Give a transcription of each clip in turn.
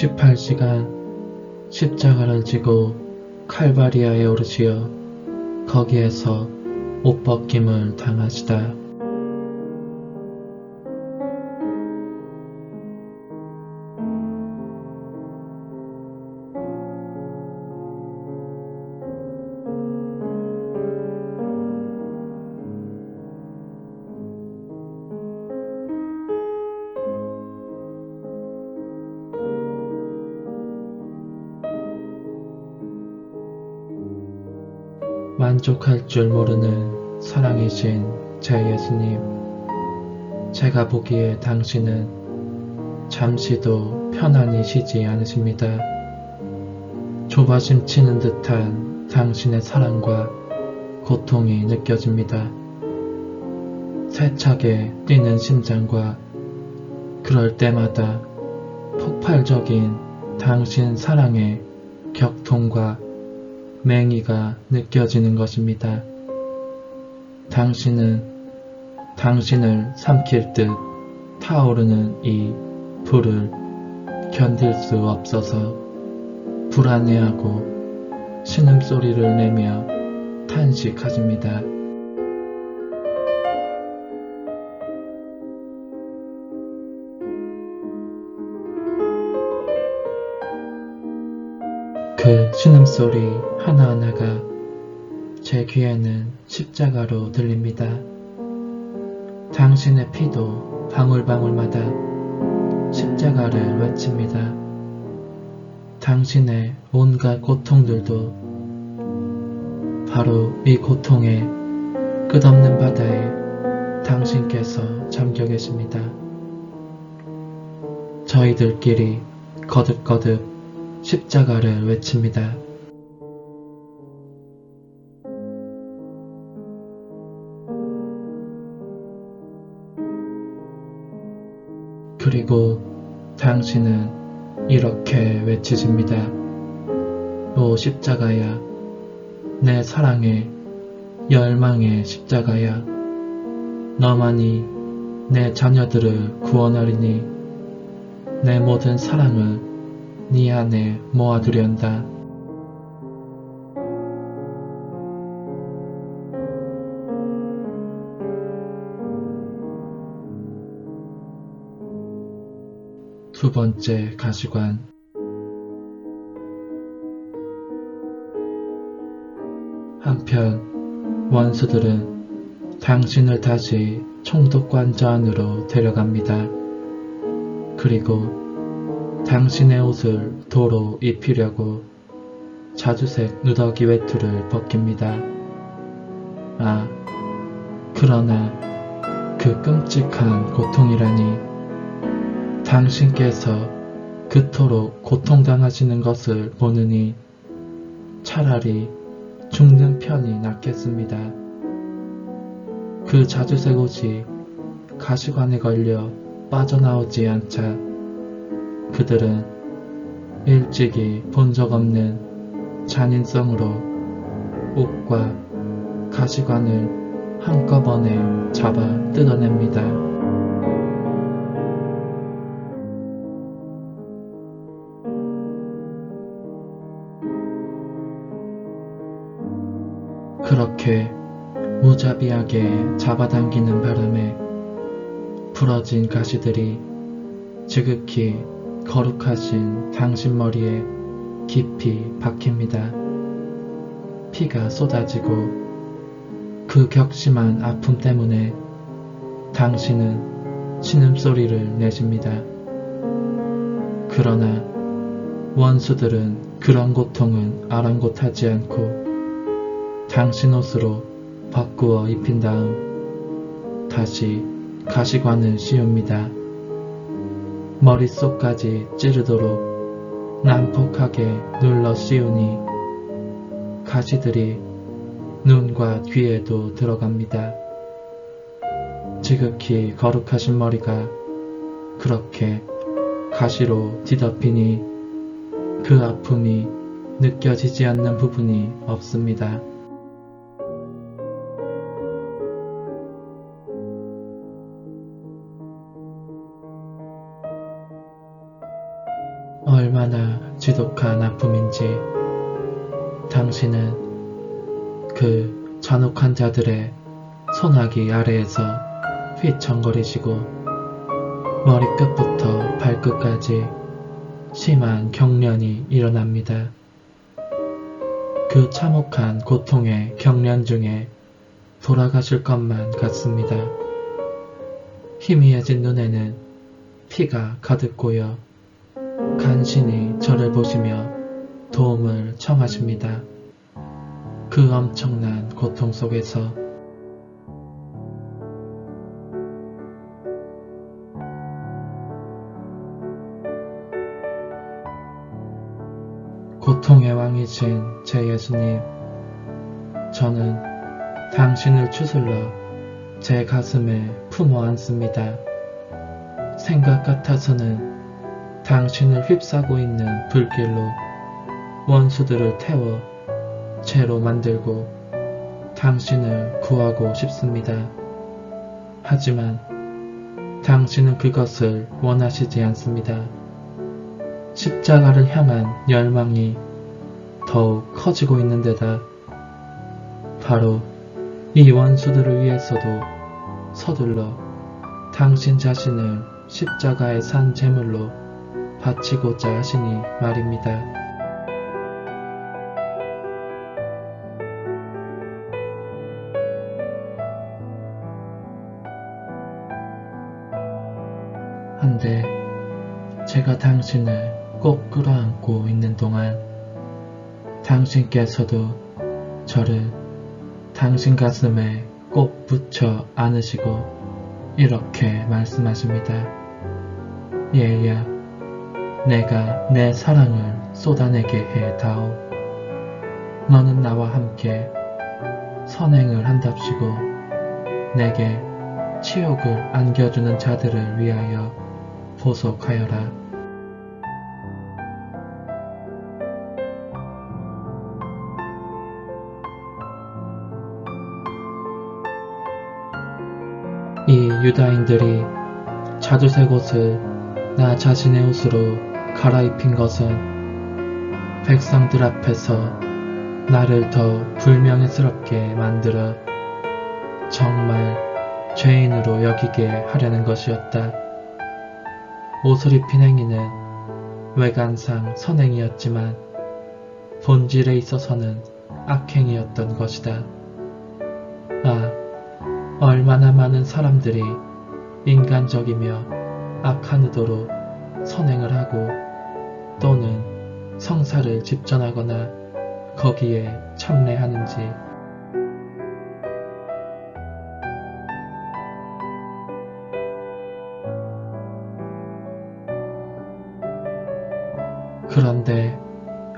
68시간 십자가를 지고 칼바리아에 오르시어 거기에서 옷벗김을 당하시다. 만족할 줄 모르는 사랑이신 제 예수님, 제가 보기에 당신은 잠시도 편안히 쉬지 않으십니다. 조바심 치는 듯한 당신의 사랑과 고통이 느껴집니다. 세차게 뛰는 심장과 그럴 때마다 폭발적인 당신 사랑의 격통과 맹의가 느껴지는 것입니다. 당신은 당신을 삼킬 듯 타오르는 이 불을 견딜 수 없어서 불안해하고 신음소리를 내며 탄식하십니다. 그 신음소리 하나하나가 제 귀에는 십자가로 들립니다. 당신의 피도 방울방울마다 십자가를 외칩니다. 당신의 온갖 고통들도 바로 이 고통의 끝없는 바다에 당신께서 잠겨 계십니다. 저희들끼리 거듭거듭 십자가를 외칩니다. 그리고 당신은 이렇게 외치십니다. 오 십자가야, 내 사랑의 열망의 십자가야, 너만이 내 자녀들을 구원하리니 내 모든 사랑을 네 안에 모아두련다. 두 번째 가시관. 한편 원수들은 당신을 다시 총독관저 안으로 데려갑니다. 그리고 당신의 옷을 도로 입히려고 자주색 누더기 외투를 벗깁니다. 아, 그러나 그 끔찍한 고통이라니, 당신께서 그토록 고통당하시는 것을 보느니 차라리 죽는 편이 낫겠습니다. 그 자주색 옷이 가시관에 걸려 빠져나오지 않자 그들은 일찍이 본 적 없는 잔인성으로 옷과 가시관을 한꺼번에 잡아 뜯어냅니다. 그렇게 무자비하게 잡아당기는 바람에 부러진 가시들이 지극히 거룩하신 당신 머리에 깊이 박힙니다. 피가 쏟아지고 그 격심한 아픔 때문에 당신은 신음소리를 내십니다. 그러나 원수들은 그런 고통은 아랑곳하지 않고 당신 옷으로 바꾸어 입힌 다음 다시 가시관을 씌웁니다. 머릿속까지 찌르도록 난폭하게 눌러 씌우니 가시들이 눈과 귀에도 들어갑니다. 지극히 거룩하신 머리가 그렇게 가시로 뒤덮이니 그 아픔이 느껴지지 않는 부분이 없습니다. 얼마 지독한 아픔인지 당신은 그 잔혹한 자들의 손아귀 아래에서 휘청거리시고 머리끝부터 발끝까지 심한 경련이 일어납니다. 그 참혹한 고통의 경련 중에 돌아가실 것만 같습니다. 희미해진 눈에는 피가 가득 고여 간신히 저를 보시며 도움을 청하십니다. 그 엄청난 고통 속에서 고통의 왕이신 제 예수님, 저는 당신을 추슬러 제 가슴에 품어 안습니다. 생각 같아서는 당신을 휩싸고 있는 불길로 원수들을 태워 죄로 만들고 당신을 구하고 싶습니다. 하지만 당신은 그것을 원하시지 않습니다. 십자가를 향한 열망이 더욱 커지고 있는 데다 바로 이 원수들을 위해서도 서둘러 당신 자신을 십자가의 산 제물로 바치고자 하시니 말입니다. 한데 제가 당신을 꼭 끌어안고 있는 동안 당신께서도 저를 당신 가슴에 꼭 붙여 안으시고 이렇게 말씀하십니다. 얘야, 내가 내 사랑을 쏟아내게 해 다오. 너는 나와 함께 선행을 한답시고 내게 치욕을 안겨주는 자들을 위하여 보속하여라. 이 유다인들이 자두색 옷을 나 자신의 옷으로 갈아입힌 것은 백성들 앞에서 나를 더 불명예스럽게 만들어 정말 죄인으로 여기게 하려는 것이었다. 옷을 입힌 행위는 외관상 선행이었지만 본질에 있어서는 악행이었던 것이다. 얼마나 많은 사람들이 인간적이며 악한 의도로 선행을 하고 또는 성사를 집전하거나 거기에 참례하는지. 그런데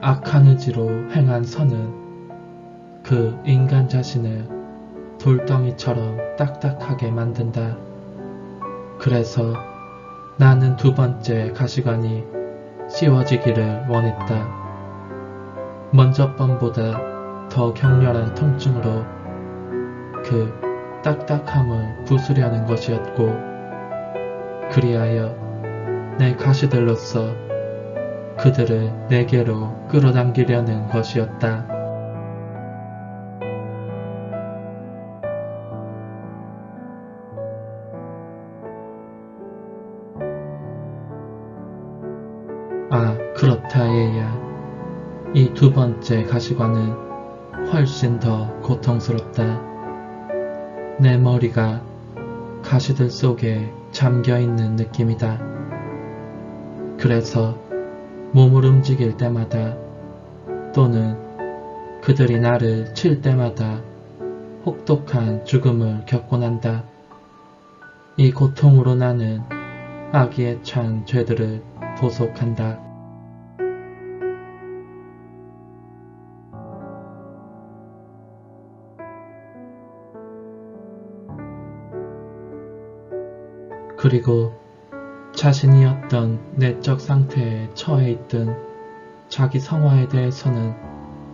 악한 의지로 행한 선은 그 인간 자신을 돌덩이처럼 딱딱하게 만든다. 그래서 나는 두 번째 가시관이 씌워지기를 원했다. 먼저 번보다 더 격렬한 통증으로 그 딱딱함을 부수려는 것이었고 그리하여 내 가시들로서 그들을 내게로 끌어당기려는 것이었다. 그렇다 얘야. 이 두 번째 가시관은 훨씬 더 고통스럽다. 내 머리가 가시들 속에 잠겨있는 느낌이다. 그래서 몸을 움직일 때마다 또는 그들이 나를 칠 때마다 혹독한 죽음을 겪고 난다. 이 고통으로 나는 악의에 찬 죄들을 보속한다. 그리고 자신이 어떤 내적 상태에 처해 있든 자기 성화에 대해서는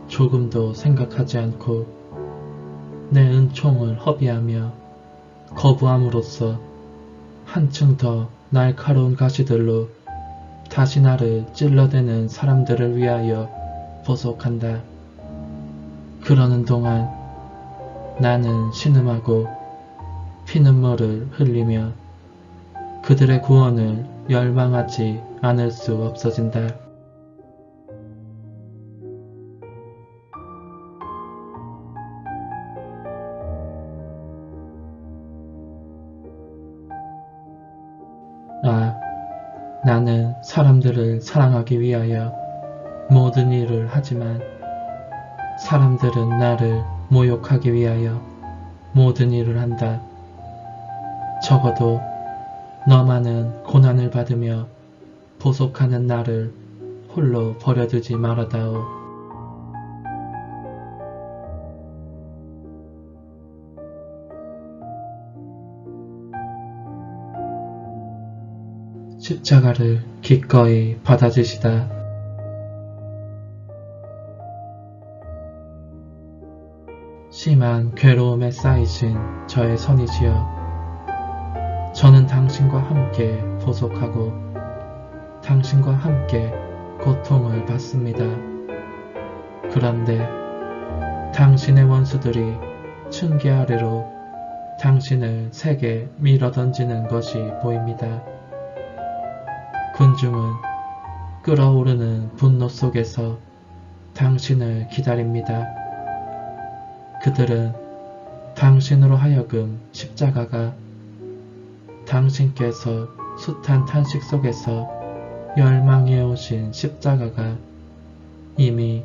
조금도 생각하지 않고 내 은총을 허비하며 거부함으로써 한층 더 날카로운 가시들로 다시 나를 찔러대는 사람들을 위하여 보속한다. 그러는 동안 나는 신음하고 피눈물을 흘리며 그들의 구원을 열망하지 않을 수 없어진다. 나는 사람들을 사랑하기 위하여 모든 일을 하지만 사람들은 나를 모욕하기 위하여 모든 일을 한다. 적어도 너만은 고난을 받으며 보속하는 나를 홀로 버려두지 말아다오. 십자가를 기꺼이 받아주시다. 심한 괴로움에 쌓이신 저의 선이시여, 저는 당신과 함께 보속하고 당신과 함께 고통을 받습니다. 그런데 당신의 원수들이 층계 아래로 당신을 세게 밀어던지는 것이 보입니다. 군중은 끓어오르는 분노 속에서 당신을 기다립니다. 그들은 당신으로 하여금 십자가가 당신께서 숱한 탄식 속에서 열망해 오신 십자가가 이미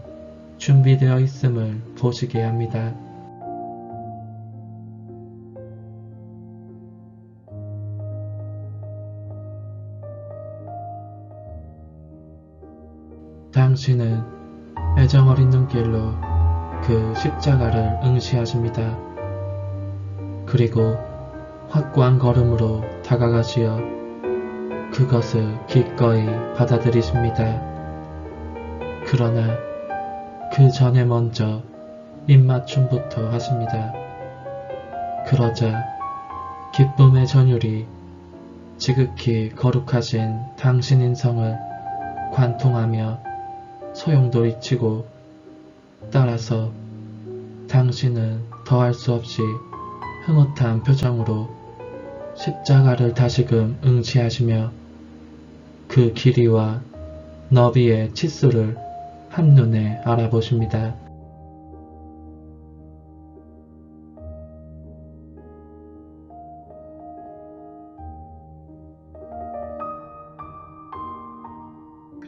준비되어 있음을 보시게 합니다. 당신은 애정어린 눈길로 그 십자가를 응시하십니다. 그리고 확고한 걸음으로 다가가시어 그것을 기꺼이 받아들이십니다. 그러나 그 전에 먼저 입맞춤부터 하십니다. 그러자 기쁨의 전율이 지극히 거룩하신 당신 인성을 관통하며 소용도 잊히고 따라서 당신은 더할 수 없이 흐뭇한 표정으로 십자가를 다시금 응시하시며 그 길이와 너비의 치수를 한눈에 알아보십니다.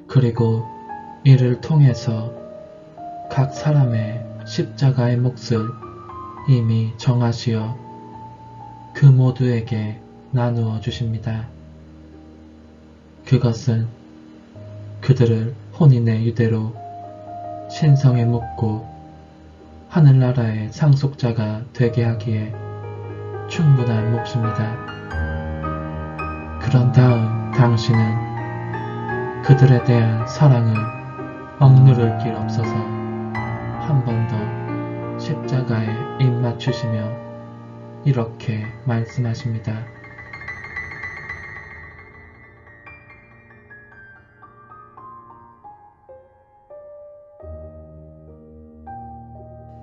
그리고 이를 통해서 각 사람의 십자가의 몫을 이미 정하시어 그 모두에게 나누어 주십니다. 그것은 그들을 혼인의 유대로 신성에 묻고 하늘나라의 상속자가 되게 하기에 충분한 몫입니다. 그런 다음 당신은 그들에 대한 사랑을 억누를 길 없어서 한 번 더 십자가에 입맞추시며 이렇게 말씀하십니다.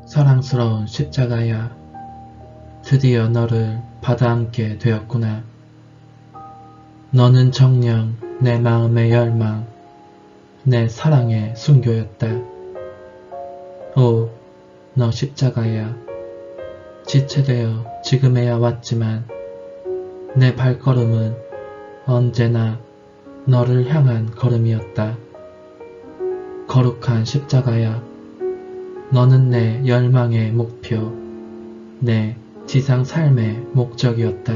사랑스러운 십자가야, 드디어 너를 받아안게 되었구나. 너는 정녕 내 마음의 열망, 내 사랑의 순교였다. 오, 너 십자가야, 지체되어 지금에야 왔지만 내 발걸음은 언제나 너를 향한 걸음이었다. 거룩한 십자가야, 너는 내 열망의 목표, 내 지상 삶의 목적이었다.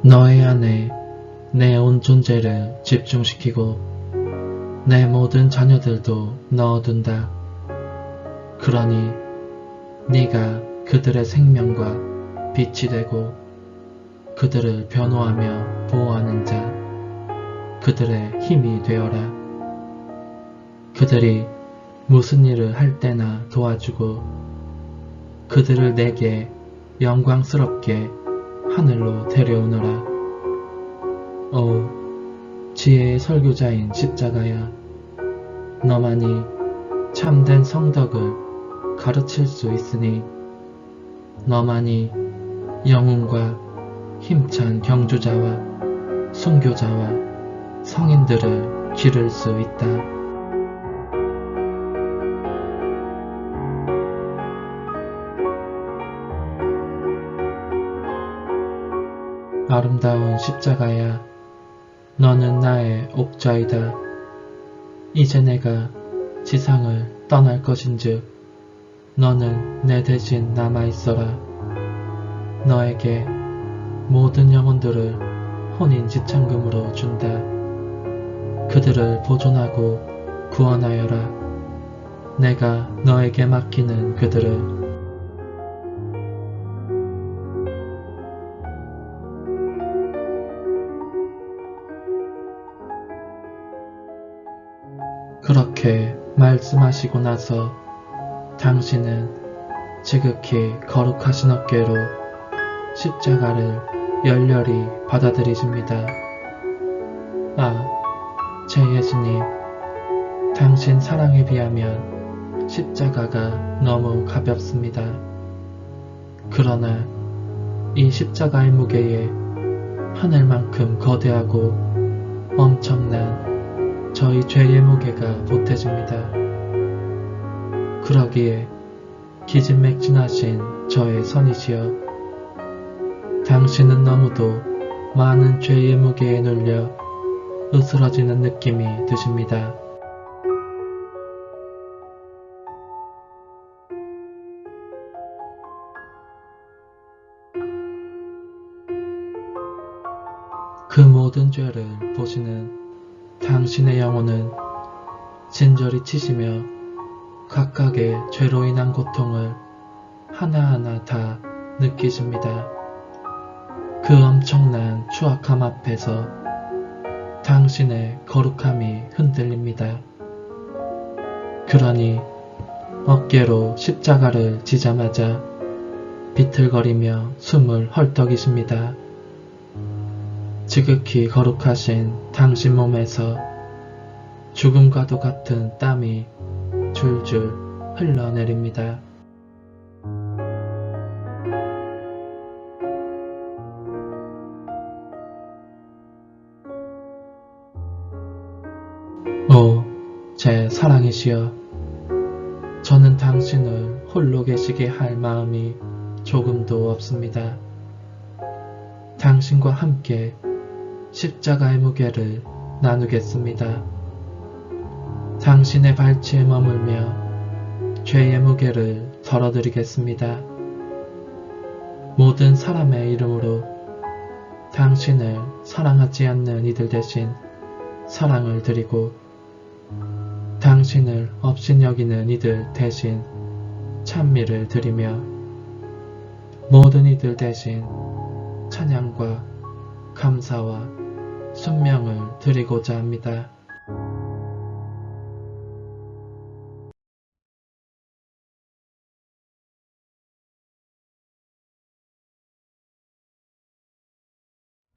너의 안에 내 온 존재를 집중시키고 내 모든 자녀들도 넣어둔다. 그러니 네가 그들의 생명과 빛이 되고 그들을 변호하며 보호하는 자, 그들의 힘이 되어라. 그들이 무슨 일을 할 때나 도와주고 그들을 내게 영광스럽게 하늘로 데려오너라. 오 지혜의 설교자인 십자가야, 너만이 참된 성덕을 가르칠 수 있으니 너만이 영웅과 힘찬 경주자와 순교자와 성인들을 기를 수 있다. 아름다운 십자가야, 너는 나의 옥좌이다. 이제 내가 지상을 떠날 것인즉 너는 내 대신 남아있어라. 너에게 모든 영혼들을 혼인지참금으로 준다. 그들을 보존하고 구원하여라. 내가 너에게 맡기는 그들을. 그렇게 말씀하시고 나서 당신은 지극히 거룩하신 어깨로 십자가를 열렬히 받아들이십니다. 아, 제 예수님, 당신 사랑에 비하면 십자가가 너무 가볍습니다. 그러나 이 십자가의 무게에 하늘만큼 거대하고 엄청난 저희 죄의 무게가 보태집니다. 그러기에 기진맥진하신 저의 선이시여, 당신은 너무도 많은 죄의 무게에 눌려 으스러지는 느낌이 드십니다. 그 모든 죄를 보시는 당신의 영혼은 진저리 치시며 각각의 죄로 인한 고통을 하나하나 다 느끼십니다. 그 엄청난 추악함 앞에서 당신의 거룩함이 흔들립니다. 그러니 어깨로 십자가를 지자마자 비틀거리며 숨을 헐떡이십니다. 지극히 거룩하신 당신 몸에서 죽음과도 같은 땀이 줄줄 흘러내립니다. 오, 제 사랑이시여, 저는 당신을 홀로 계시게 할 마음이 조금도 없습니다. 당신과 함께 십자가의 무게를 나누겠습니다. 당신의 발치에 머물며 죄의 무게를 덜어드리겠습니다. 모든 사람의 이름으로 당신을 사랑하지 않는 이들 대신 사랑을 드리고 당신을 업신여기는 이들 대신 찬미를 드리며 모든 이들 대신 찬양과 감사와 순명을 드리고자 합니다.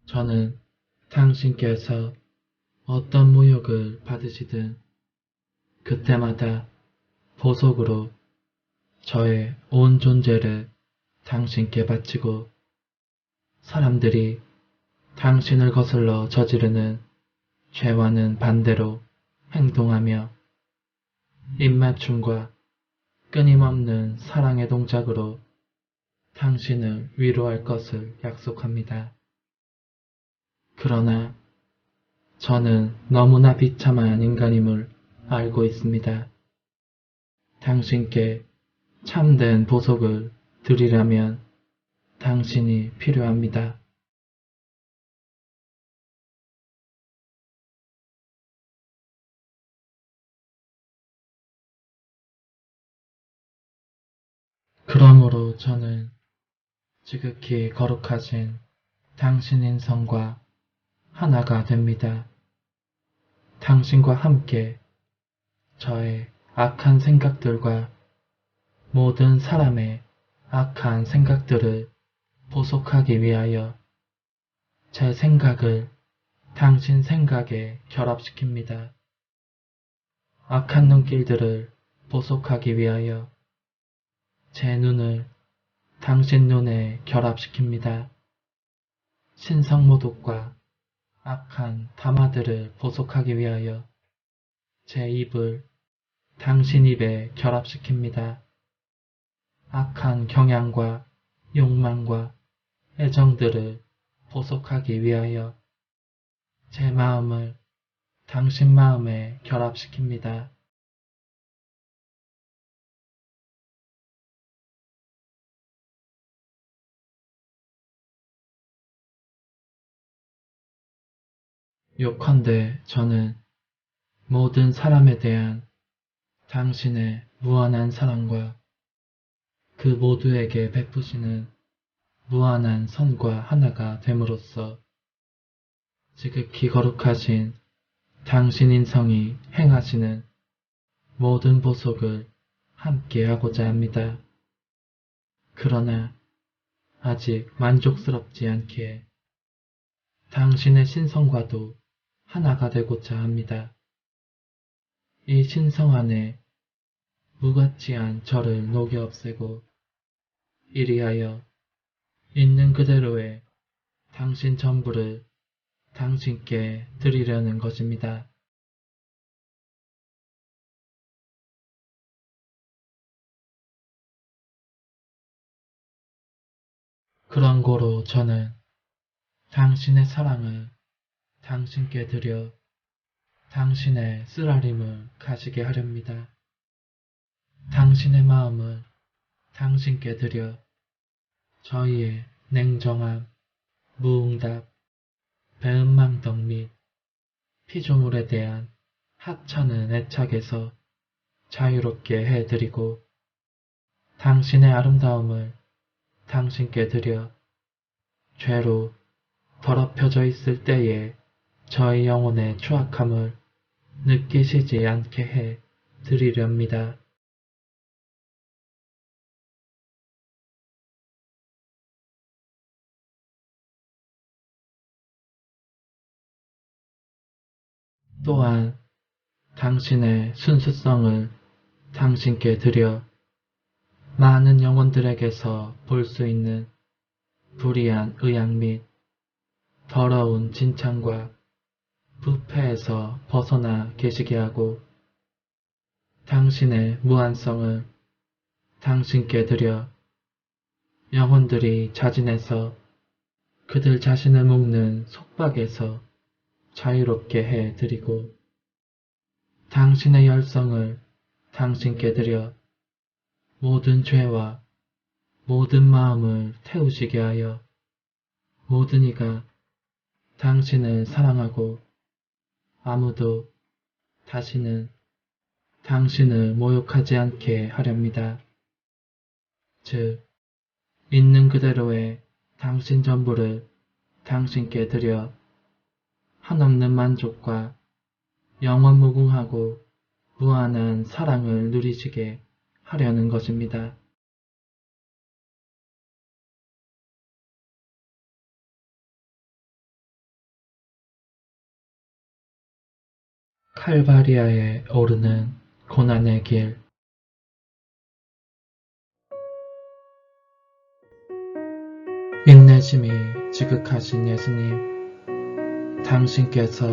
저는 당신께서 어떤 모욕을 받으시든 그때마다 보석으로 저의 온 존재를 당신께 바치고 사람들이 당신을 거슬러 저지르는 죄와는 반대로 행동하며 입맞춤과 끊임없는 사랑의 동작으로 당신을 위로할 것을 약속합니다. 그러나 저는 너무나 비참한 인간임을 알고 있습니다. 당신께 참된 보석을 드리려면 당신이 필요합니다. 그러므로 저는 지극히 거룩하신 당신인 성과 하나가 됩니다. 당신과 함께 저의 악한 생각들과 모든 사람의 악한 생각들을 보속하기 위하여 제 생각을 당신 생각에 결합시킵니다. 악한 눈길들을 보속하기 위하여 제 눈을 당신 눈에 결합시킵니다. 신성모독과 악한 담화들을 보속하기 위하여 제 입을 당신 입에 결합시킵니다. 악한 경향과 욕망과 애정들을 보속하기 위하여 제 마음을 당신 마음에 결합시킵니다. 요컨대 저는 모든 사람에 대한 당신의 무한한 사랑과 그 모두에게 베푸시는 무한한 선과 하나가 됨으로써 지극히 거룩하신 당신 인성이 행하시는 모든 보속을 함께 하고자 합니다. 그러나 아직 만족스럽지 않기에 당신의 신성과도 하나가 되고자 합니다. 이 신성 안에 무가치한 저를 녹여 없애고 이리하여 있는 그대로의 당신 전부를 당신께 드리려는 것입니다. 그런 고로 저는 당신의 사랑을 당신께 드려 당신의 쓰라림을 가지게 하렵니다. 당신의 마음을 당신께 드려 저희의 냉정함, 무응답, 배은망덕 및 피조물에 대한 하찮은 애착에서 자유롭게 해드리고 당신의 아름다움을 당신께 드려 죄로 더럽혀져 있을 때에 저희 영혼의 추악함을 느끼시지 않게 해 드리렵니다. 또한 당신의 순수성을 당신께 드려 많은 영혼들에게서 볼 수 있는 불의한 의향 및 더러운 진창과 부패에서 벗어나 계시게 하고 당신의 무한성을 당신께 드려 영혼들이 자진해서 그들 자신을 묶는 속박에서 자유롭게 해드리고 당신의 열성을 당신께 드려 모든 죄와 모든 마음을 태우시게 하여 모든 이가 당신을 사랑하고 아무도 다시는 당신을 모욕하지 않게 하렵니다. 즉, 있는 그대로의 당신 전부를 당신께 드려 한없는 만족과 영원무궁하고 무한한 사랑을 누리시게 하려는 것입니다. 칼바리아에 오르는 고난의 길. 인내심이 지극하신 예수님, 당신께서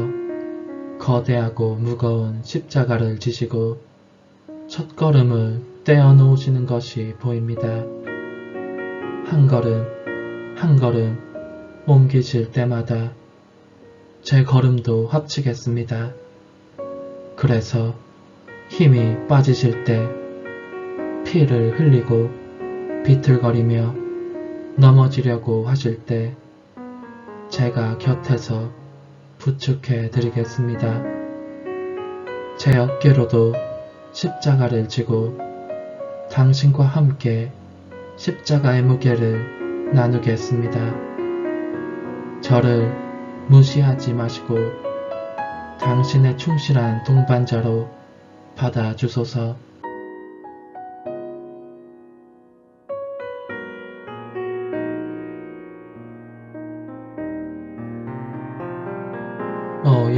거대하고 무거운 십자가를 지시고 첫걸음을 떼어놓으시는 것이 보입니다. 한 걸음 한 걸음 옮기실 때마다 제 걸음도 합치겠습니다. 그래서 힘이 빠지실 때 피를 흘리고 비틀거리며 넘어지려고 하실 때 제가 곁에서 부축해 드리겠습니다. 제 어깨로도 십자가를 지고 당신과 함께 십자가의 무게를 나누겠습니다. 저를 무시하지 마시고 당신의 충실한 동반자로 받아주소서.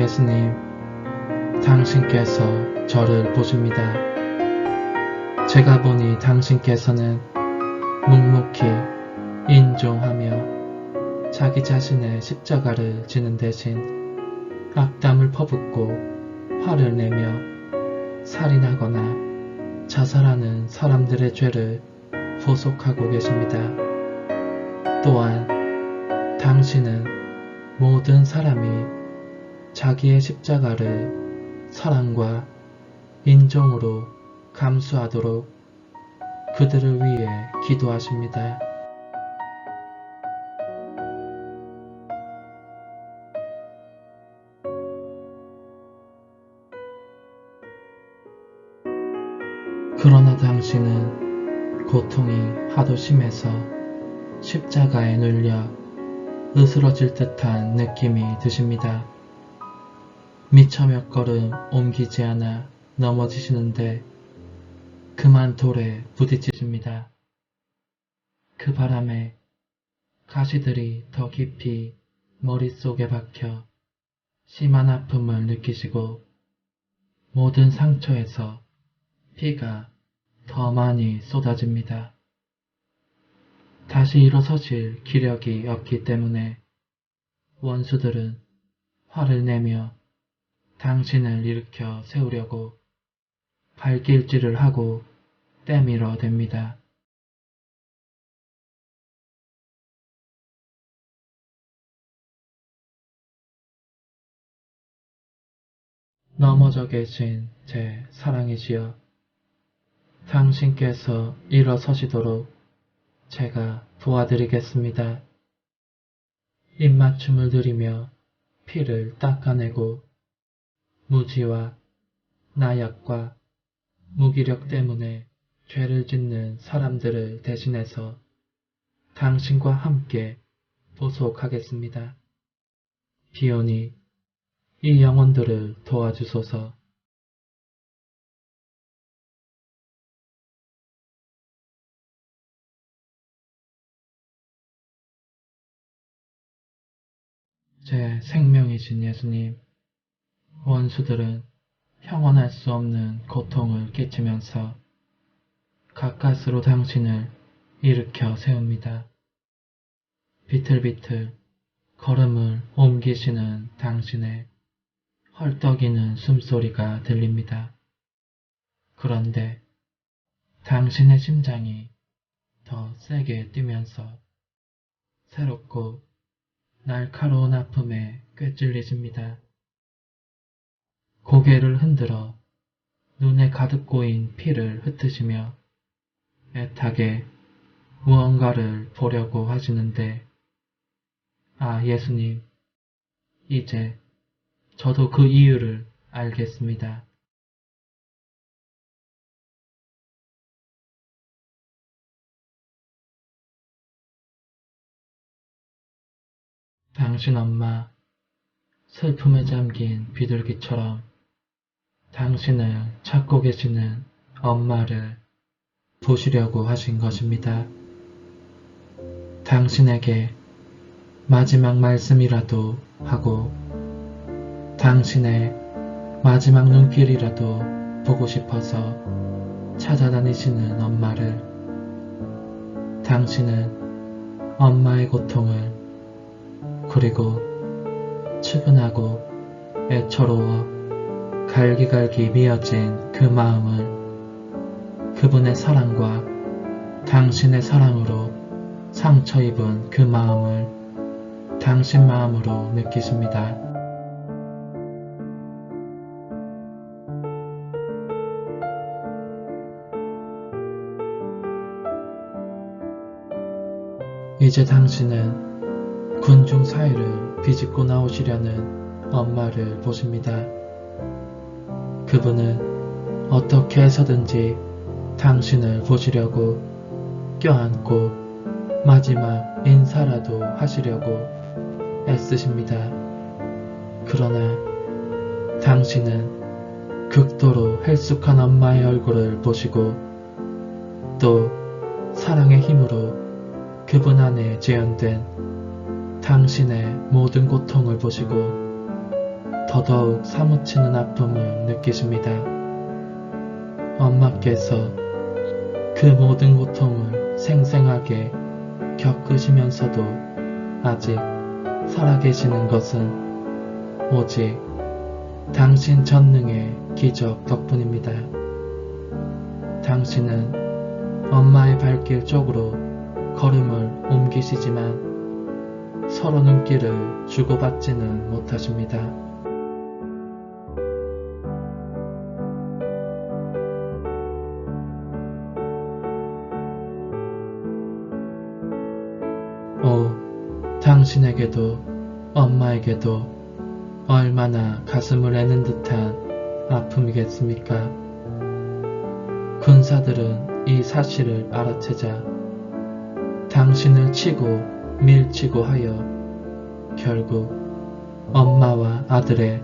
예수님, 당신께서 저를 보십니다. 제가 보니 당신께서는 묵묵히 인종하며 자기 자신의 십자가를 지는 대신 악담을 퍼붓고 화를 내며 살인하거나 자살하는 사람들의 죄를 보속하고 계십니다. 또한 당신은 모든 사람이 자기의 십자가를 사랑과 인정으로 감수하도록 그들을 위해 기도하십니다. 그러나 당신은 고통이 하도 심해서 십자가에 눌려 으스러질 듯한 느낌이 드십니다. 미처 몇 걸음 옮기지 않아 넘어지시는데 그만 돌에 부딪히십니다. 그 바람에 가시들이 더 깊이 머릿속에 박혀 심한 아픔을 느끼시고 모든 상처에서 피가 더 많이 쏟아집니다. 다시 일어서실 기력이 없기 때문에 원수들은 화를 내며 당신을 일으켜 세우려고 발길질을 하고 때밀어 댑니다. 넘어져 계신 제 사랑이시여, 당신께서 일어서시도록 제가 도와드리겠습니다. 입맞춤을 드리며 피를 닦아내고 무지와 나약과 무기력 때문에 죄를 짓는 사람들을 대신해서 당신과 함께 보속하겠습니다. 비오니 이 영혼들을 도와주소서. 제 생명이신 예수님, 원수들은 형언할 수 없는 고통을 끼치면서 가까스로 당신을 일으켜 세웁니다. 비틀비틀 걸음을 옮기시는 당신의 헐떡이는 숨소리가 들립니다. 그런데 당신의 심장이 더 세게 뛰면서 새롭고 날카로운 아픔에 꿰찔리십니다. 고개를 흔들어 눈에 가득 고인 피를 흩으시며 애타게 무언가를 보려고 하시는데, 아, 예수님, 이제 저도 그 이유를 알겠습니다. 당신 엄마, 슬픔에 잠긴 비둘기처럼 당신을 찾고 계시는 엄마를 보시려고 하신 것입니다. 당신에게 마지막 말씀이라도 하고 당신의 마지막 눈길이라도 보고 싶어서 찾아다니시는 엄마를, 당신은 엄마의 고통을, 그리고 측은하고 애처로워 갈기갈기 미어진 그 마음을 그분의 사랑과 당신의 사랑으로 상처 입은 그 마음을 당신 마음으로 느끼십니다. 이제 당신은 군중 사이를 비집고 나오시려는 엄마를 보십니다. 그분은 어떻게 해서든지 당신을 보시려고 껴안고 마지막 인사라도 하시려고 애쓰십니다. 그러나 당신은 극도로 헬쑥한 엄마의 얼굴을 보시고 또 사랑의 힘으로 그분 안에 재현된 당신의 모든 고통을 보시고 더더욱 사무치는 아픔을 느끼십니다. 엄마께서 그 모든 고통을 생생하게 겪으시면서도 아직 살아계시는 것은 오직 당신 전능의 기적 덕분입니다. 당신은 엄마의 발길 쪽으로 걸음을 옮기시지만 서로 눈길을 주고받지는 못하십니다. 당신에게도 엄마에게도 얼마나 가슴을 애는 듯한 아픔이겠습니까? 군사들은 이 사실을 알아채자 당신을 치고 밀치고 하여 결국 엄마와 아들의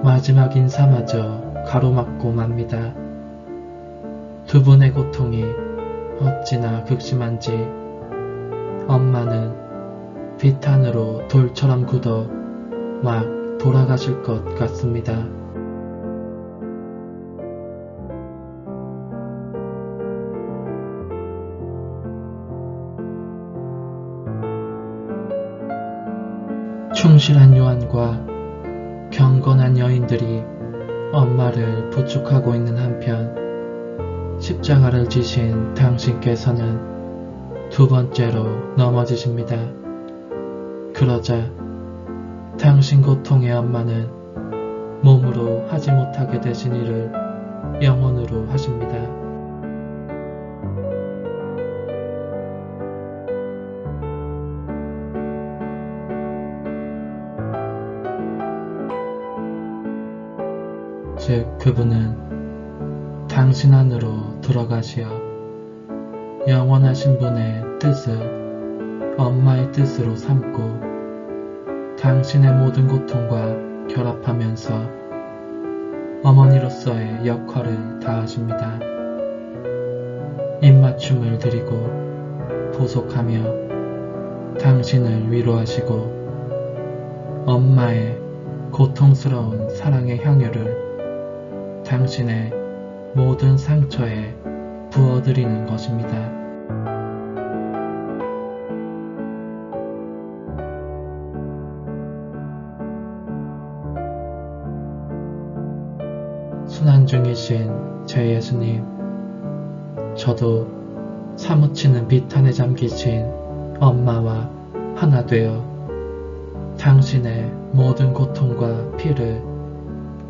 마지막 인사마저 가로막고 맙니다. 두 분의 고통이 어찌나 극심한지 엄마는 비탄으로 돌처럼 굳어 막 돌아가실 것 같습니다. 충실한 요한과 경건한 여인들이 엄마를 부축하고 있는 한편 십자가를 지신 당신께서는 두 번째로 넘어지십니다. 그러자 당신 고통의 엄마는 몸으로 하지 못하게 되신 일을 영혼으로 하십니다. 즉 그분은 당신 안으로 들어가시어 영원하신 분의 뜻을 엄마의 뜻으로 삼고 당신의 모든 고통과 결합하면서 어머니로서의 역할을 다하십니다. 입맞춤을 드리고 보속하며 당신을 위로하시고 엄마의 고통스러운 사랑의 향유를 당신의 모든 상처에 부어드리는 것입니다. 순환 중이신 제 예수님, 저도 사무치는 비탄에 잠기신 엄마와 하나 되어 당신의 모든 고통과 피를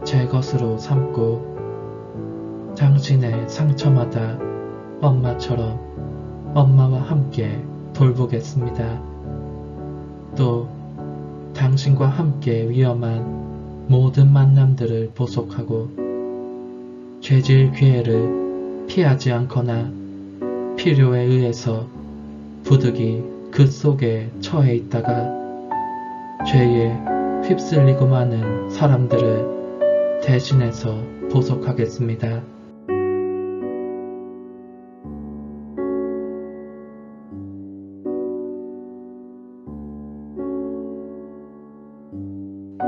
제 것으로 삼고 당신의 상처마다 엄마처럼 엄마와 함께 돌보겠습니다. 또 당신과 함께 위험한 모든 만남들을 보속하고 죄질 기회를 피하지 않거나 필요에 의해서 부득이 그 속에 처해 있다가 죄에 휩쓸리고 마는 사람들을 대신해서 보속하겠습니다.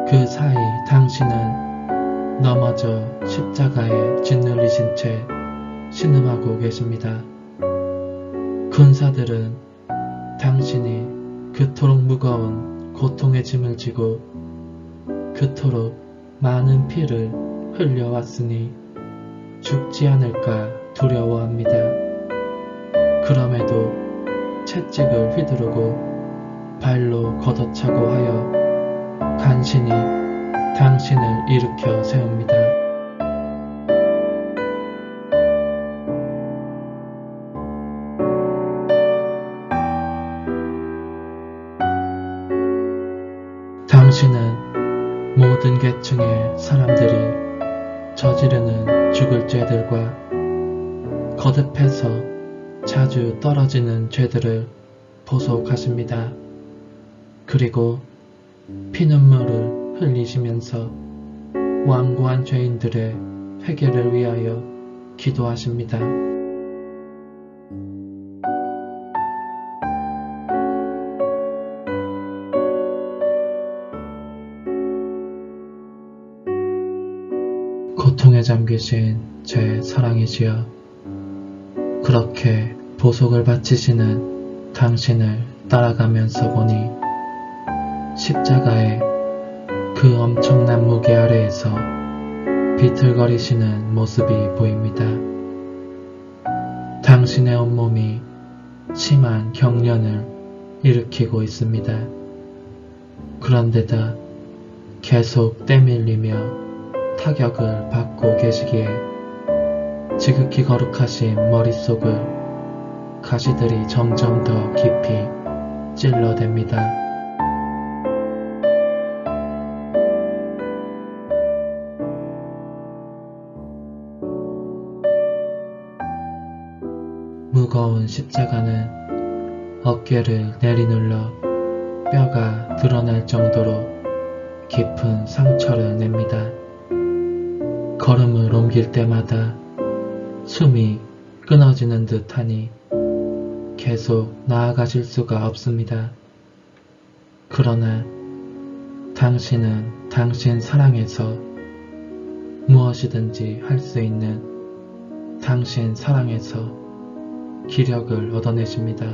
그 사이 당신은 넘어져 십자가에 짓눌리신 채 신음하고 계십니다. 군사들은 당신이 그토록 무거운 고통의 짐을 지고 그토록 많은 피를 흘려왔으니 죽지 않을까 두려워합니다. 그럼에도 채찍을 휘두르고 발로 걷어차고 하여 간신히 당신을 일으켜 세웁니다. 당신은 모든 계층의 사람들이 저지르는 죽을 죄들과 거듭해서 자주 떨어지는 죄들을 보속하십니다. 그리고 피눈물을 흘리시면서 완고한 죄인들의 회개를 위하여 기도하십니다. 고통에 잠기신 제 사랑이시여, 그렇게 보속을 바치시는 당신을 따라가면서 보니 십자가의 그 엄청난 무게 아래에서 비틀거리시는 모습이 보입니다. 당신의 온몸이 심한 경련을 일으키고 있습니다. 그런데다 계속 때밀리며 타격을 받고 계시기에 지극히 거룩하신 머릿속을 가시들이 점점 더 깊이 찔러댑니다. 무거운 십자가는 어깨를 내리눌러 뼈가 드러날 정도로 깊은 상처를 냅니다. 걸음을 옮길 때마다 숨이 끊어지는 듯하니 계속 나아가실 수가 없습니다. 그러나 당신은 당신 사랑에서 무엇이든지 할 수 있는 당신 사랑에서 기력을 얻어내십니다.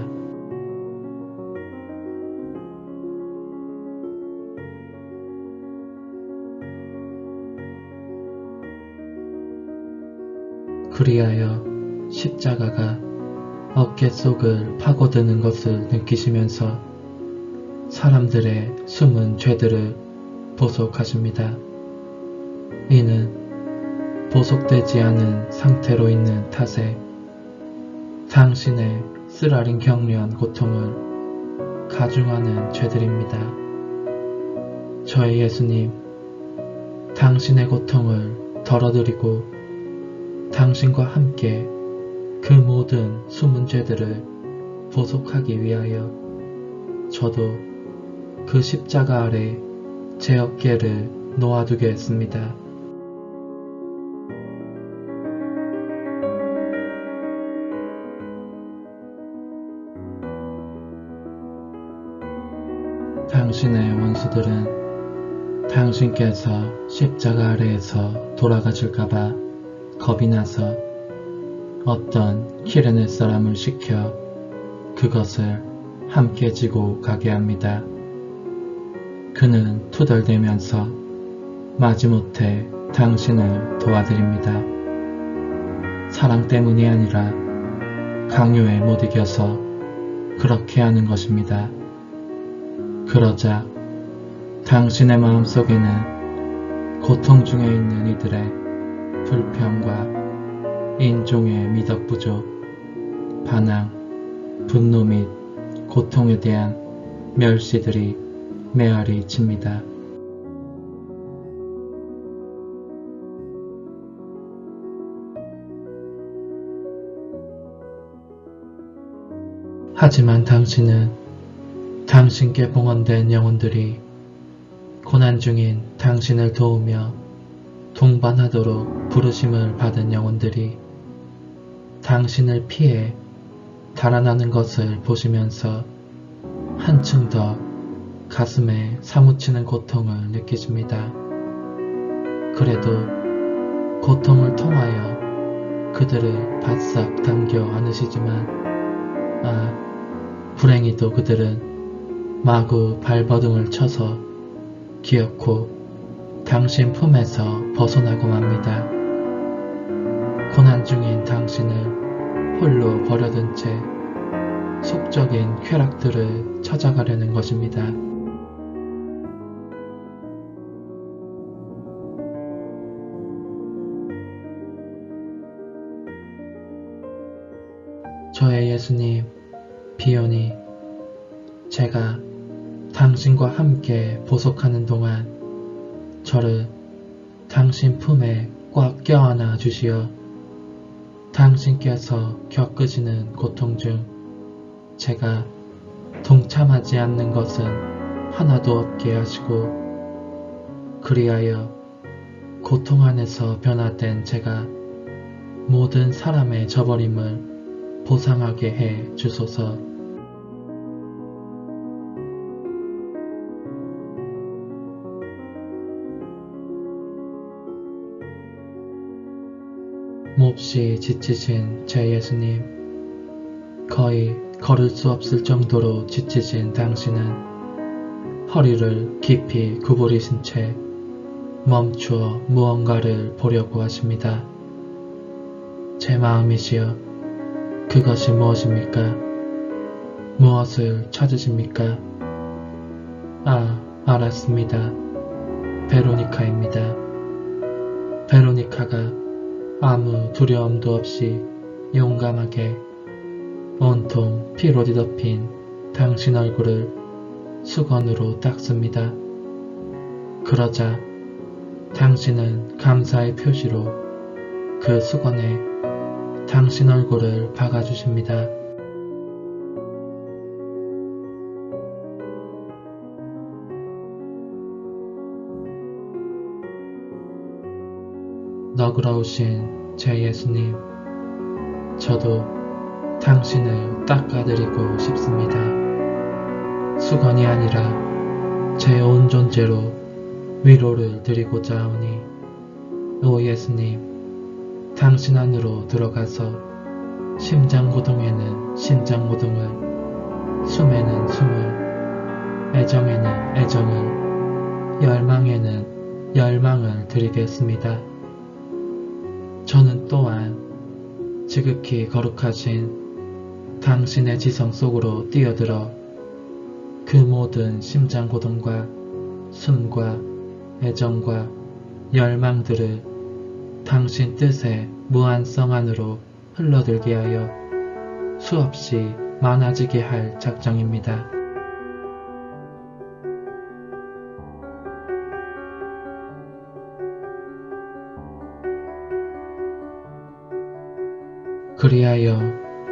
그리하여 십자가가 어깨 속을 파고드는 것을 느끼시면서 사람들의 숨은 죄들을 보속하십니다. 이는 보속되지 않은 상태로 있는 탓에 당신의 쓰라린 경련 고통을 가중하는 죄들입니다. 저의 예수님, 당신의 고통을 덜어드리고 당신과 함께 그 모든 숨은 죄들을 보속하기 위하여 저도 그 십자가 아래 제 어깨를 놓아두겠습니다. 당신의 원수들은 당신께서 십자가 아래에서 돌아가실까봐 겁이 나서 어떤 키레네 사람을 시켜 그것을 함께 지고 가게 합니다. 그는 투덜대면서 마지못해 당신을 도와드립니다. 사랑 때문이 아니라 강요에 못 이겨서 그렇게 하는 것입니다. 그러자 당신의 마음속에는 고통 중에 있는 이들의 불평과 인종의 미덕 부족, 반항, 분노 및 고통에 대한 멸시들이 메아리 칩니다. 하지만 당신은 당신께 봉헌된 영혼들이 고난 중인 당신을 도우며 동반하도록 부르심을 받은 영혼들이 당신을 피해 달아나는 것을 보시면서 한층 더 가슴에 사무치는 고통을 느끼십니다. 그래도 고통을 통하여 그들을 바싹 당겨 안으시지만 불행히도 그들은 마구 발버둥을 쳐서 기어코 당신 품에서 벗어나고 맙니다. 고난 중인 당신을 홀로 버려둔 채 속적인 쾌락들을 찾아가려는 것입니다. 저의 예수님, 비오니 제가 당신과 함께 보속하는 동안 저를 당신 품에 꽉 껴안아 주시어 당신께서 겪으시는 고통 중 제가 동참하지 않는 것은 하나도 없게 하시고 그리하여 고통 안에서 변화된 제가 모든 사람의 저버림을 보상하게 해 주소서. 몹시 지치신 제 예수님, 거의 걸을 수 없을 정도로 지치신 당신은 허리를 깊이 구부리신 채 멈추어 무언가를 보려고 하십니다. 제 마음이시여, 그것이 무엇입니까? 무엇을 찾으십니까? 아, 알았습니다. 베로니카입니다. 베로니카가 아무 두려움도 없이 용감하게 온통 피로 뒤덮인 당신 얼굴을 수건으로 닦습니다. 그러자 당신은 감사의 표시로 그 수건에 당신 얼굴을 박아주십니다. 너그러우신 제 예수님, 저도 당신을 닦아드리고 싶습니다. 수건이 아니라 제 온 존재로 위로를 드리고자 하오니, 오 예수님, 당신 안으로 들어가서 심장고동에는 심장고동을, 숨에는 숨을, 애정에는 애정을, 열망에는 열망을 드리겠습니다. 저는 또한 지극히 거룩하신 당신의 지성 속으로 뛰어들어 그 모든 심장고동과 숨과 애정과 열망들을 당신 뜻의 무한성 안으로 흘러들게 하여 수없이 많아지게 할 작정입니다. 그리하여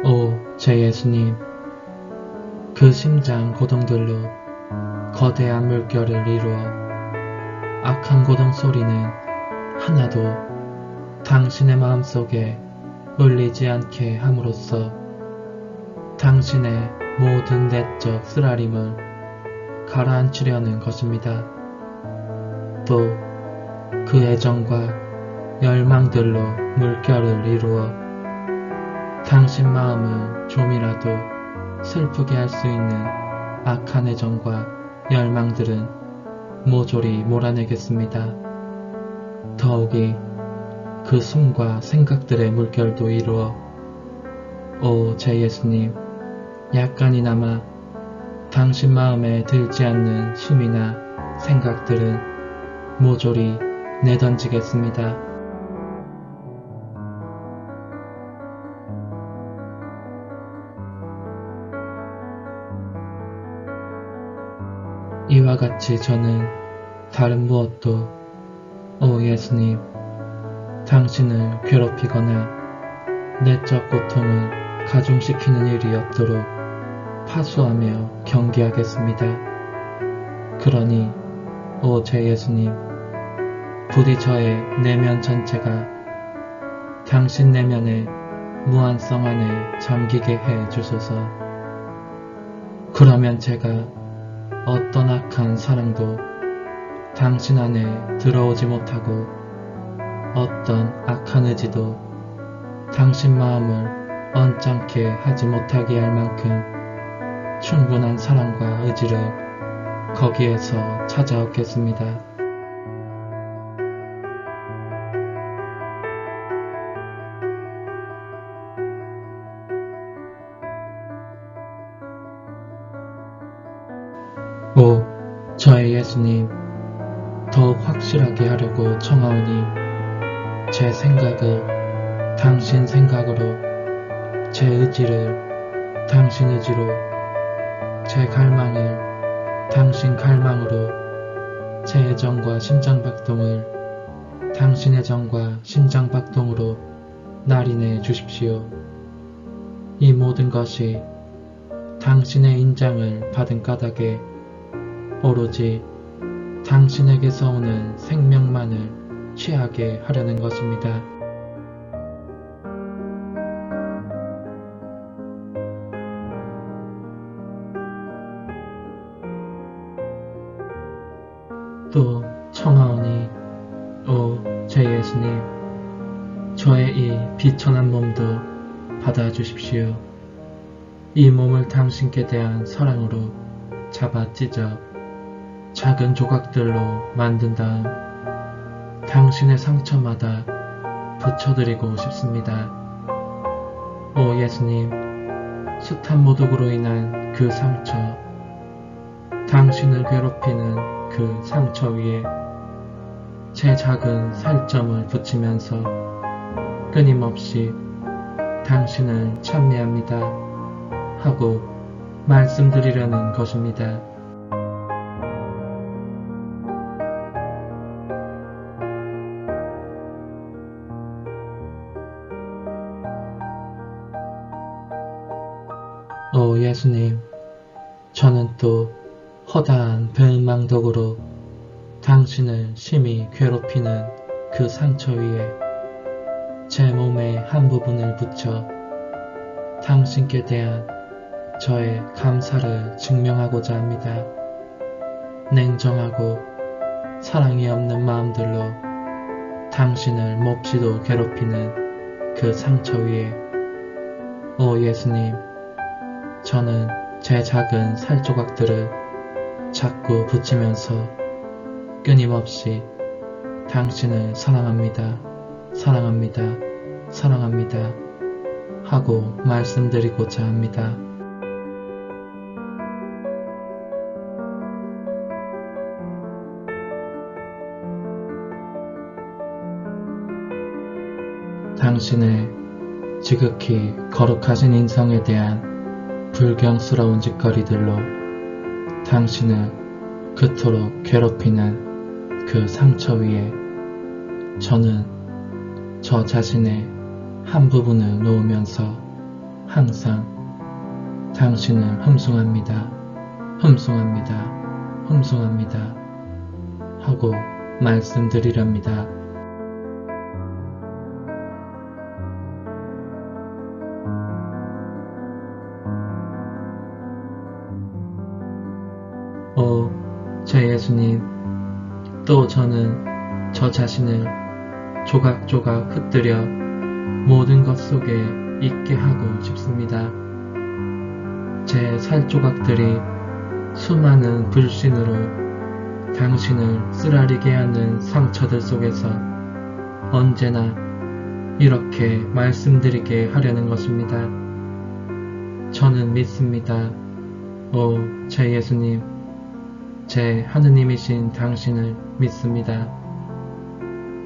오 제 예수님, 그 심장 고동들로 거대한 물결을 이루어 악한 고동 소리는 하나도 당신의 마음속에 울리지 않게 함으로써 당신의 모든 내적 쓰라림을 가라앉히려는 것입니다. 또 그 애정과 열망들로 물결을 이루어 당신 마음을 좀이라도 슬프게 할 수 있는 악한 애정과 열망들은 모조리 몰아내겠습니다. 더욱이 그 숨과 생각들의 물결도 이루어 오 제 예수님, 약간이나마 당신 마음에 들지 않는 숨이나 생각들은 모조리 내던지겠습니다. 이와 같이 저는 다른 무엇도 오 예수님, 당신을 괴롭히거나 내적 고통을 가중시키는 일이 없도록 파수하며 경계하겠습니다. 그러니 오 제 예수님, 부디 저의 내면 전체가 당신 내면의 무한성 안에 잠기게 해 주소서. 그러면 제가 어떤 악한 사랑도 당신 안에 들어오지 못하고 어떤 악한 의지도 당신 마음을 언짢게 하지 못하게 할 만큼 충분한 사랑과 의지를 거기에서 찾아오겠습니다. 오 저의 예수님, 더욱 확실하게 하려고 청하오니 제 생각을 당신 생각으로, 제 의지를 당신 의지로, 제 갈망을 당신 갈망으로, 제 애정과 심장박동을 당신 애정과 심장박동으로 날인해 주십시오. 이 모든 것이 당신의 인장을 받은 까닭에 오로지 당신에게서 오는 생명만을 취하게 하려는 것입니다. 또 청하오니 오 제 예수님, 저의 이 비천한 몸도 받아주십시오. 이 몸을 당신께 대한 사랑으로 잡아 찢어 작은 조각들로 만든 다음 당신의 상처마다 붙여드리고 싶습니다. 오 예수님, 숱한 모독으로 인한 그 상처, 당신을 괴롭히는 그 상처 위에 제 작은 살점을 붙이면서 끊임없이 당신을 찬미합니다 하고 말씀드리려는 것입니다. 오 예수님, 저는 또 허다한 배은망덕으로 당신을 심히 괴롭히는 그 상처 위에 제 몸의 한 부분을 붙여 당신께 대한 저의 감사를 증명하고자 합니다. 냉정하고 사랑이 없는 마음들로 당신을 몹시도 괴롭히는 그 상처 위에 오 예수님, 저는 제 작은 살조각들을 자꾸 붙이면서 끊임없이 당신을 사랑합니다, 사랑합니다, 사랑합니다 하고 말씀드리고자 합니다. 당신의 지극히 거룩하신 인성에 대한 불경스러운 짓거리들로 당신을 그토록 괴롭히는 그 상처 위에 저는 저 자신의 한 부분을 놓으면서 항상 당신을 흠숭합니다, 흠숭합니다, 흠숭합니다 하고 말씀드리렵니다. 오, 제 예수님, 또 저는 저 자신을 조각조각 흩뜨려 모든 것 속에 있게 하고 싶습니다. 제 살조각들이 수많은 불신으로 당신을 쓰라리게 하는 상처들 속에서 언제나 이렇게 말씀드리게 하려는 것입니다. 저는 믿습니다. 오, 제 예수님, 제 하느님이신 당신을 믿습니다.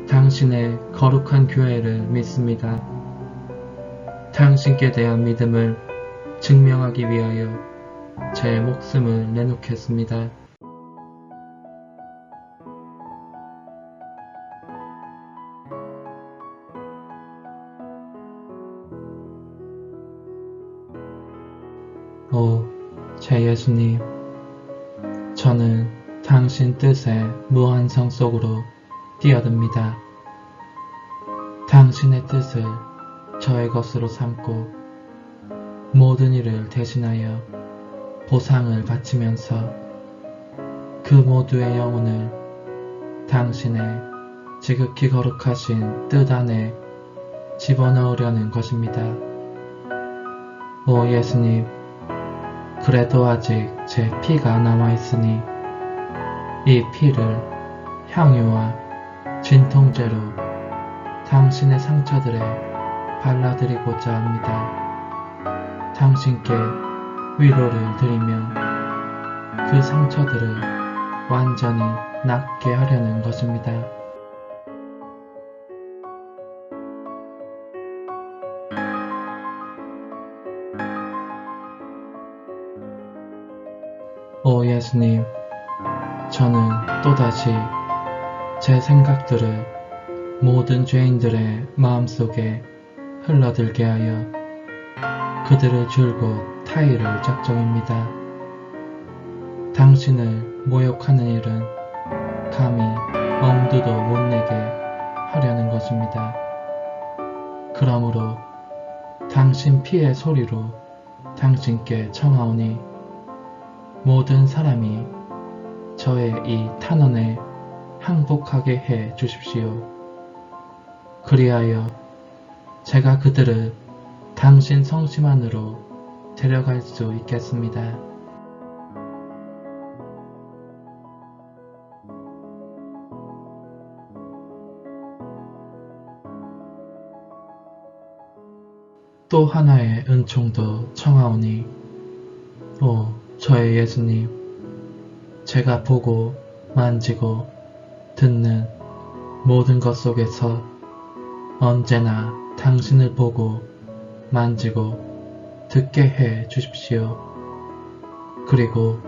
당신의 거룩한 교회를 믿습니다. 당신께 대한 믿음을 증명하기 위하여 제 목숨을 내놓겠습니다. 오, 제 예수님, 저는 당신 뜻의 무한성 속으로 뛰어듭니다. 당신의 뜻을 저의 것으로 삼고 모든 일을 대신하여 보상을 바치면서 그 모두의 영혼을 당신의 지극히 거룩하신 뜻 안에 집어넣으려는 것입니다. 오 예수님, 그래도 아직 제 피가 남아있으니 이 피를 향유와 진통제로 당신의 상처들에 발라드리고자 합니다. 당신께 위로를 드리며 그 상처들을 완전히 낫게 하려는 것입니다. 오 예수님, 저는 또다시 제 생각들을 모든 죄인들의 마음속에 흘러들게 하여 그들을 줄곧 타이를 작정입니다. 당신을 모욕하는 일은 감히 엄두도 못 내게 하려는 것입니다. 그러므로 당신 피의 소리로 당신께 청하오니 모든 사람이 저의 이 탄원에 항복하게 해 주십시오. 그리하여 제가 그들을 당신 성심 안으로 데려갈 수 있겠습니다. 또 하나의 은총도 청하오니 오 저의 예수님, 제가 보고 만지고 듣는 모든 것 속에서 언제나 당신을 보고 만지고 듣게 해 주십시오. 그리고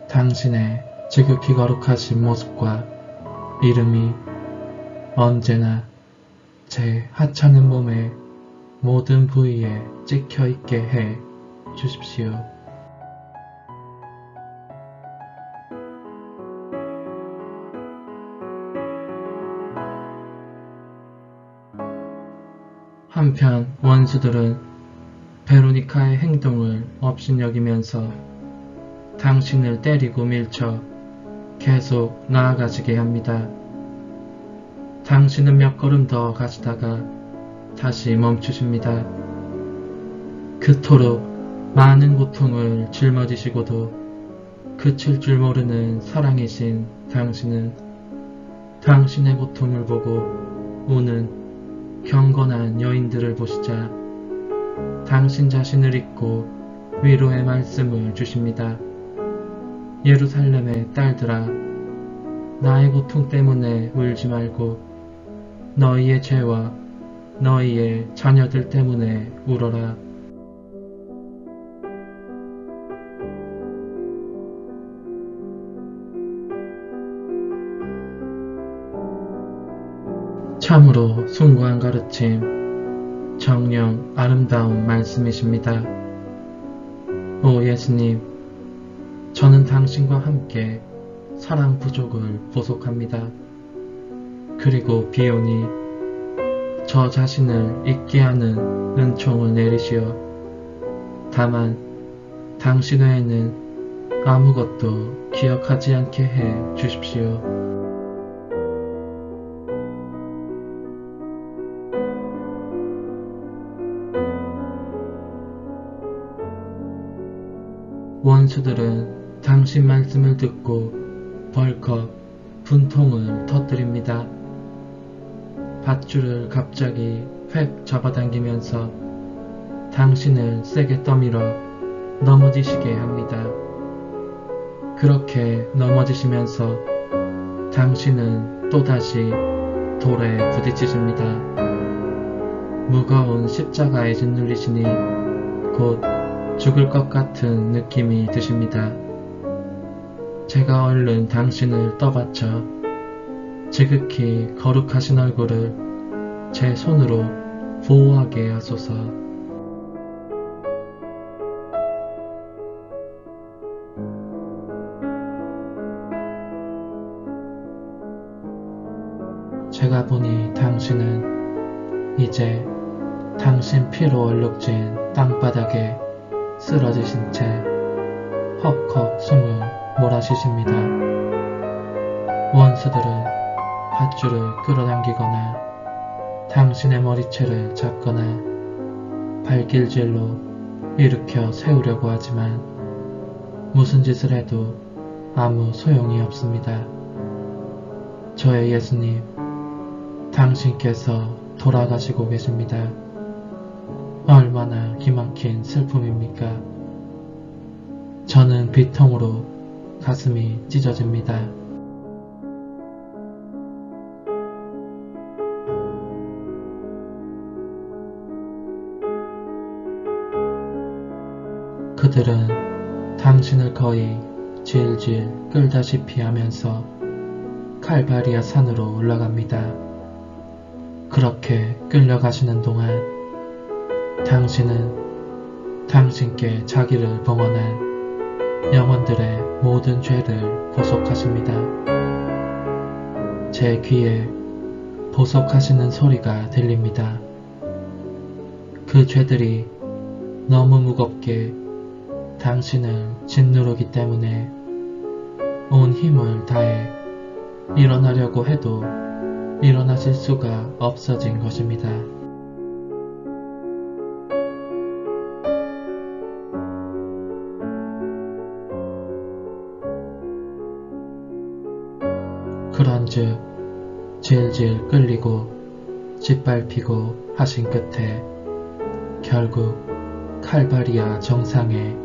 당신의 지극히 거룩하신 모습과 이름이 언제나 제 하찮은 몸의 모든 부위에 찍혀 있게 해 주십시오. 한편 원수들은 베로니카의 행동을 업신여기면서 당신을 때리고 밀쳐 계속 나아가시게 합니다. 당신은 몇 걸음 더 가시다가 다시 멈추십니다. 그토록 많은 고통을 짊어지시고도 그칠 줄 모르는 사랑이신 당신은 당신의 고통을 보고 우는 경건한 여인들을 보시자 당신 자신을 잊고 위로의 말씀을 주십니다. 예루살렘의 딸들아, 나의 고통 때문에 울지 말고 너희의 죄와 너희의 자녀들 때문에 울어라. 참으로 숭고한 가르침, 정녕 아름다운 말씀이십니다. 오 예수님, 저는 당신과 함께 사랑 부족을 보속합니다. 그리고 비오니 저 자신을 잊게 하는 은총을 내리시어 다만 당신 외에는 아무것도 기억하지 않게 해 주십시오. 원수들은 당신 말씀을 듣고 벌컥 분통을 터뜨립니다. 밧줄을 갑자기 획 잡아당기면서 당신을 세게 떠밀어 넘어지시게 합니다. 그렇게 넘어지시면서 당신은 또다시 돌에 부딪히십니다. 무거운 십자가에 짓눌리시니 곧 죽을 것 같은 느낌이 드십니다. 제가 얼른 당신을 떠받쳐 지극히 거룩하신 얼굴을 제 손으로 보호하게 하소서. 제가 보니 당신은 이제 당신 피로 얼룩진 땅바닥에 쓰러지신 채 헉헉 숨을 몰아쉬십니다. 원수들은 밧줄을 끌어당기거나 당신의 머리채를 잡거나 발길질로 일으켜 세우려고 하지만 무슨 짓을 해도 아무 소용이 없습니다. 저의 예수님, 당신께서 돌아가시고 계십니다. 얼마나 기막힌 슬픔입니까? 저는 비통으로 가슴이 찢어집니다. 그들은 당신을 거의 질질 끌다시피 하면서 칼바리아 산으로 올라갑니다. 그렇게 끌려가시는 동안 당신은 당신께 자기를 봉헌한 영혼들의 모든 죄를 보속하십니다. 제 귀에 보속하시는 소리가 들립니다. 그 죄들이 너무 무겁게 당신을 짓누르기 때문에 온 힘을 다해 일어나려고 해도 일어나실 수가 없어진 것입니다. 그런즉 질질 끌리고 짓밟히고 하신 끝에 결국 칼바리아 정상에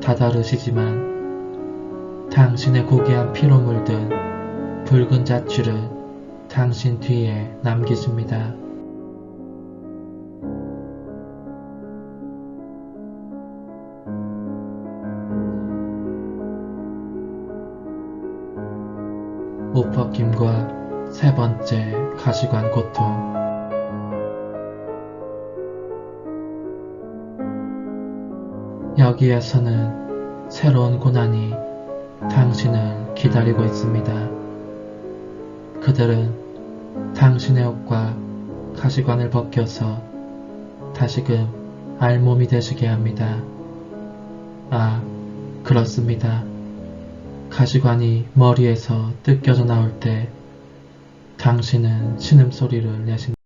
다다르시지만 당신의 고귀한 피로 물든 붉은 자취를 당신 뒤에 남기십니다. 옷벗김과 세 번째 가시관 고통. 여기에서는 새로운 고난이 당신을 기다리고 있습니다. 그들은 당신의 옷과 가시관을 벗겨서 다시금 알몸이 되시게 합니다. 아, 그렇습니다. 가시관이 머리에서 뜯겨져 나올 때 당신은 신음소리를 내신다.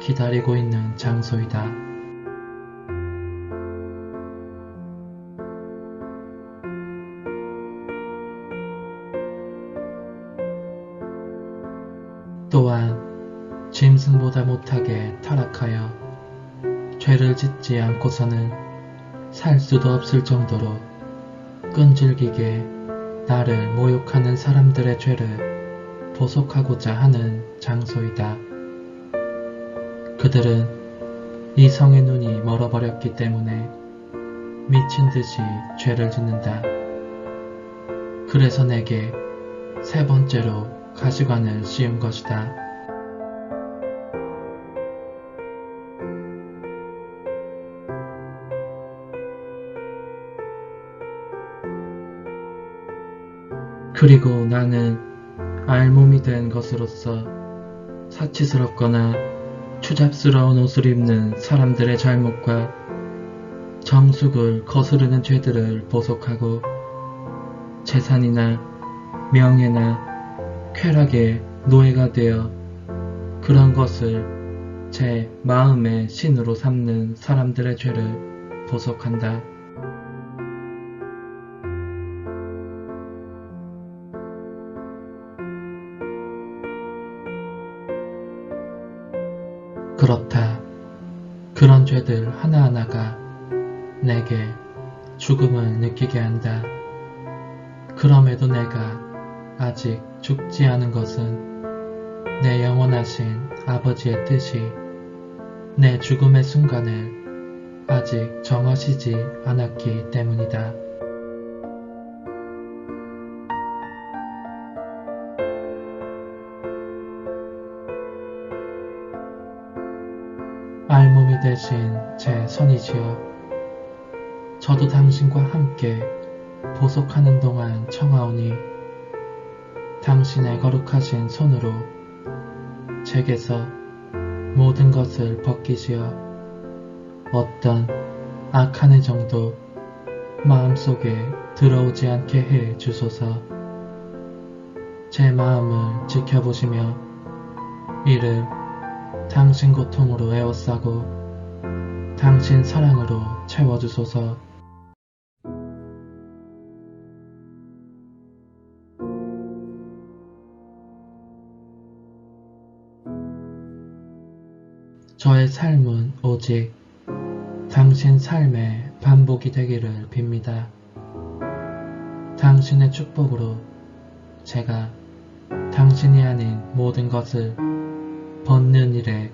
기다리고 있는 장소이다. 또한 짐승보다 못하게 타락하여 죄를 짓지 않고서는 살 수도 없을 정도로 끈질기게 나를 모욕하는 사람들의 죄를 보속하고자 하는 장소이다. 그들은 이 성의 눈이 멀어버렸기 때문에 미친 듯이 죄를 짓는다. 그래서 내게 세 번째로 가시관을 씌운 것이다. 그리고 나는 알몸이 된 것으로서 사치스럽거나 추잡스러운 옷을 입는 사람들의 잘못과 정숙을 거스르는 죄들을 보속하고 재산이나 명예나 쾌락의 노예가 되어 그런 것을 제 마음의 신으로 삼는 사람들의 죄를 보속한다. 그렇다. 그런 죄들 하나하나가 내게 죽음을 느끼게 한다. 그럼에도 내가 아직 죽지 않은 것은 내 영원하신 아버지의 뜻이 내 죽음의 순간을 아직 정하시지 않았기 때문이다. 알몸이 되신 제 선이시여, 저도 당신과 함께 보속하는 동안 청하오니 당신의 거룩하신 손으로 제게서 모든 것을 벗기시어 어떤 악한 애정도 마음속에 들어오지 않게 해 주소서. 제 마음을 지켜보시며 이를 당신 고통으로 에워싸고 당신 사랑으로 채워주소서. 저의 삶은 오직 당신 삶의 반복이 되기를 빕니다. 당신의 축복으로 제가 당신이 아닌 모든 것을 벗는 일에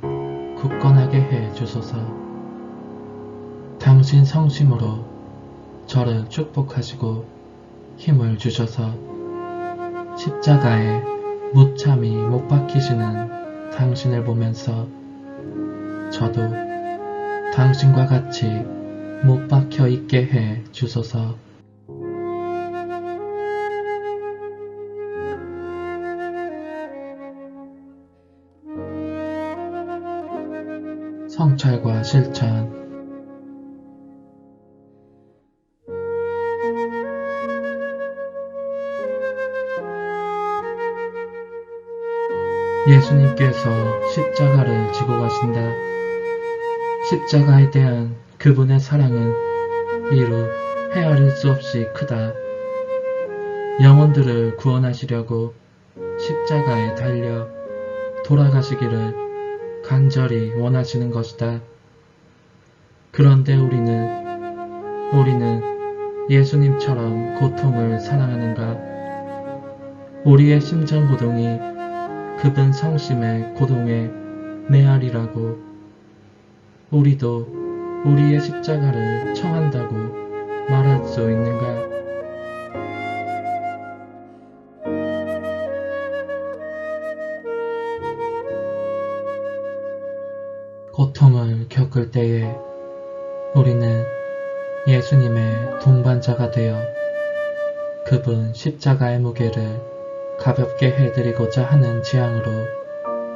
굳건하게 해 주소서. 당신 성심으로 저를 축복하시고 힘을 주셔서 십자가에 무참히 못 박히시는 당신을 보면서 저도 당신과 같이 못 박혀 있게 해 주소서. 성찰과 실천. 예수님께서 십자가를 지고 가신다. 십자가에 대한 그분의 사랑은 이루 헤아릴 수 없이 크다. 영혼들을 구원하시려고 십자가에 달려 돌아가시기를 간절히 원하시는 것이다. 그런데 우리는 예수님처럼 고통을 사랑하는가? 우리의 심정 고동이 그분 성심의 고동에 메아리라고 우리도 우리의 십자가를 청한다고 말할 수 있는가? 고통을 겪을 때에 우리는 예수님의 동반자가 되어 그분 십자가의 무게를 가볍게 해드리고자 하는 지향으로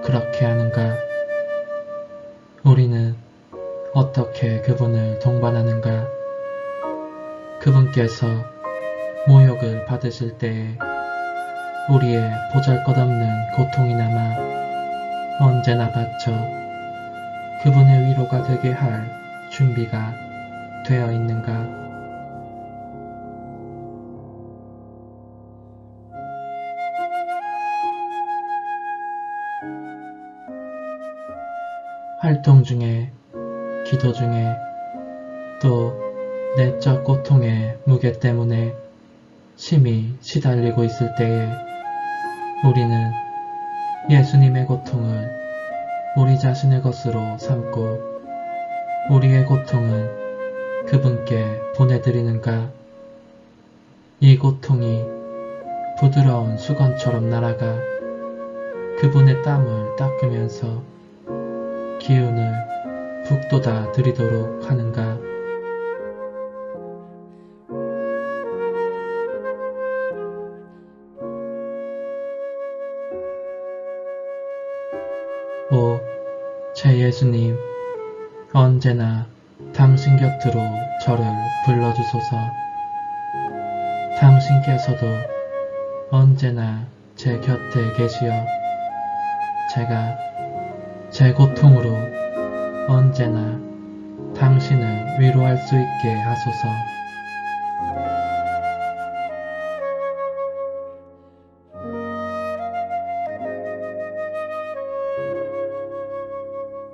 그렇게 하는가? 우리는 어떻게 그분을 동반하는가? 그분께서 모욕을 받으실 때에 우리의 보잘것없는 고통이 남아 언제나 바쳐 그분의 위로가 되게 할 준비가 되어 있는가? 활동 중에, 기도 중에, 또 내적 고통의 무게 때문에 심히 시달리고 있을 때에 우리는 예수님의 고통을 우리 자신의 것으로 삼고 우리의 고통은 그분께 보내드리는가? 이 고통이 부드러운 수건처럼 날아가 그분의 땀을 닦으면서 기운을 북돋아 드리도록 하는가? 제 예수님, 언제나 당신 곁으로 저를 불러주소서. 당신께서도 언제나 제 곁에 계시어 제가 제 고통으로 언제나 당신을 위로할 수 있게 하소서.